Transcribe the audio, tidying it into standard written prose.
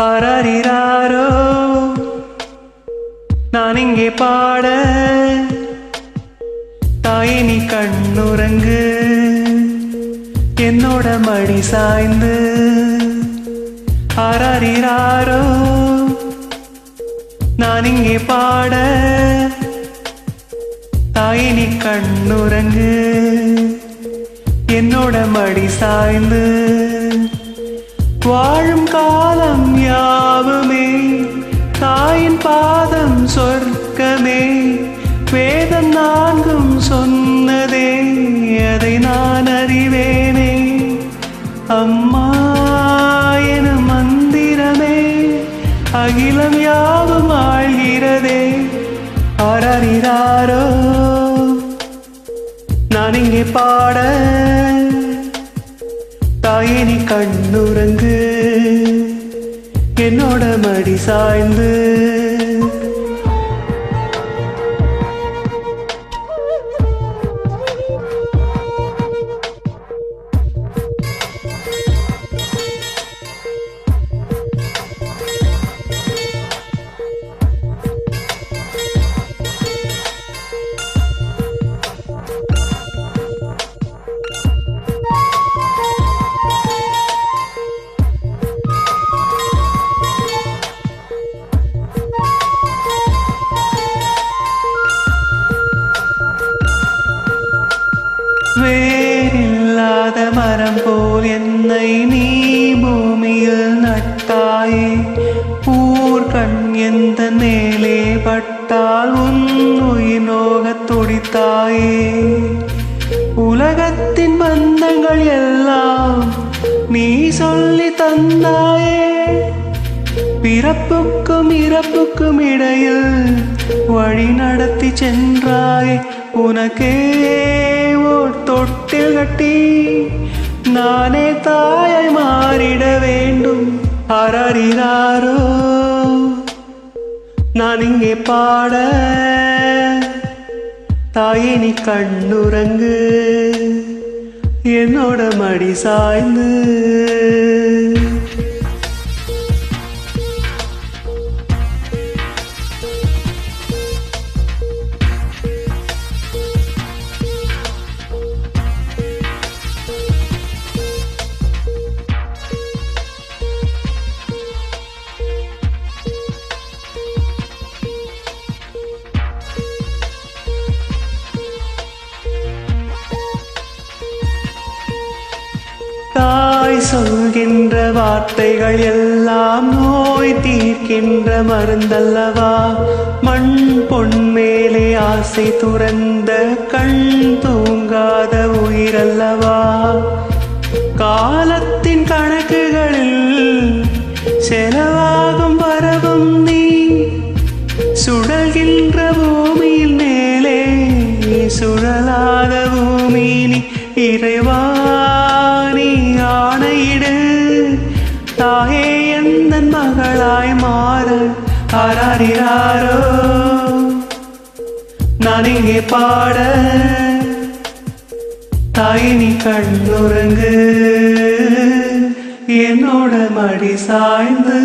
ஆராரிராரோ நான் இங்கே பாட, தாயே நீ கண்ணுறங்கு, என்னோட மடி சாய்ந்து. ஆராரிராரோ நான் இங்கே பாட, தாயே நீ கண்ணுறங்கு, என்னோட மடி சாய்ந்து. வாழும் காலம் யாவுமே தாயின் பாதம் சொர்க்கமே, வேதம் நான்கும் சொன்னதே அதை நான் அறிவேனே. அம்மா எனும் மந்திரமே அகிலம் யாவும் ஆழ்கிறதே. ஆராரிராரோ நான் இங்கே பாட, தாயே நீ கண்ணுறங்கு, என்னோட மடி சாய்ந்து. வேறில்லாத மரம் போல் என்னை நீ பூமியில் நட்டாயே. ஊர் கண் எந்த மேலே பட்டால் உன் உயிர் நோகத் துடித்தாயே. உலகத்தின் பந்தங்கள் எல்லாம் நீ சொல்லி தந்தாயே. பிறப்புக்கும் இறப்புக்கும் இடையில் வழி நடத்தி சென்றாய். உனக்கே ஓர் தொட்டில் கட்டி நானே தாயாய் மாறிட வேண்டும். ஆராரிராரோ நான் இங்கே பாட, தாயே நீ கண்ணுறங்கு, என்னோட மடி சாய்ந்து. தாய் சொல்கின்ற வார்த்தைகள் எல்லாம் நோய் தீர்க்கின்ற மருந்தல்லவா. மண் பொன் மேலே ஆசை துறந்த கண் தூங்காத உயிரல்லவா. காலத்தின் கணக்குகளில் செலவாகும் வரவும் நீ, சுழல்கின்ற பூமியில் மேலே சுழலாத பூமி நீ. இறைவா நீ ஆணையிடு, தாயே எந்தன் மகளாய் மாற. ஆராரிராரோ நான் இங்கே பாட, தாயே நீ கண்ணுறங்கு, என்னோட மடி சாய்ந்து.